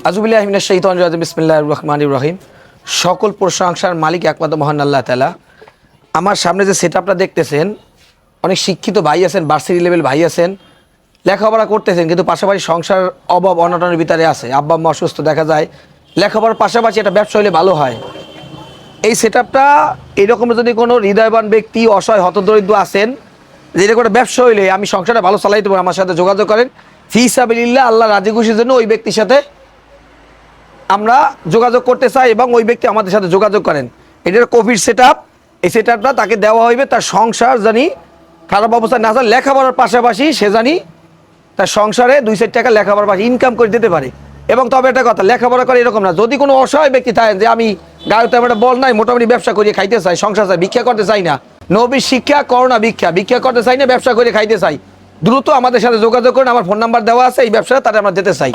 আযুবিল্লাহি মিনাশ শাইতানির রাজিম বিসমিল্লাহির রহমানির রহিম। সকল প্রশংসার মালিক একমাত্র মহান আল্লাহ তাআলা। আমার সামনে যে সেটআপটা দেখতেছেন, অনেক শিক্ষিত ভাই আছেন, ভার্সিটি লেভেল ভাই আছেন, লেখাপড়া করতেছেন, কিন্তু পাশাপাশি সংসার অভাব অনটনের ভিতরে আছে। আব্বা আম্মা অসুস্থ, দেখা যায় লেখাপড়ার পাশাপাশি এটা ব্যবসা হলে ভালো হয়। এই সেটআপটা এরকম যদি কোনো হৃদয়বান ব্যক্তি অসহায় হতদরিদ্র আছেন, যে এটা করে ব্যবসা হইলে আমি সংসারটা ভালো চালাইতে পারবো, আমার সাথে যোগাযোগ করেন। ফি সাবিলিল্লাহ, আল্লাহ রাজি খুশির জন্য ওই ব্যক্তির সাথে আমরা যোগাযোগ করতে চাই এবং ওই ব্যক্তি আমাদের সাথে যোগাযোগ করেন। এটার কোভিড সেটআপ, এই সেটআপটা তাকে দেওয়া হইবে, তার সংসার জানি খারাপ অবস্থায় না যায়, লেখাপড়ার পাশাপাশি সে জানি তার সংসারে 2-4 টাকা লেখাপড়ার পাশে ইনকাম করে দিতে পারে। এবং তবে একটা কথা, লেখাপড়া করে এরকম না, যদি কোনো অসহায় ব্যক্তি থাকেন যে আমি গায়ে তেমন একটা বল নাই, মোটামুটি ব্যবসা করিয়ে খাইতে চাই, সংসার চাই, ভিক্ষা করতে চাই না, নবীর শিক্ষা করোনা ভিক্ষা করতে চাই না, ব্যবসা করে খাইতে চাই, দ্রুত আমাদের সাথে যোগাযোগ করেন। আমার ফোন নাম্বার দেওয়া আছে, এই ব্যবসাটা তারা আমরা যেতে চাই।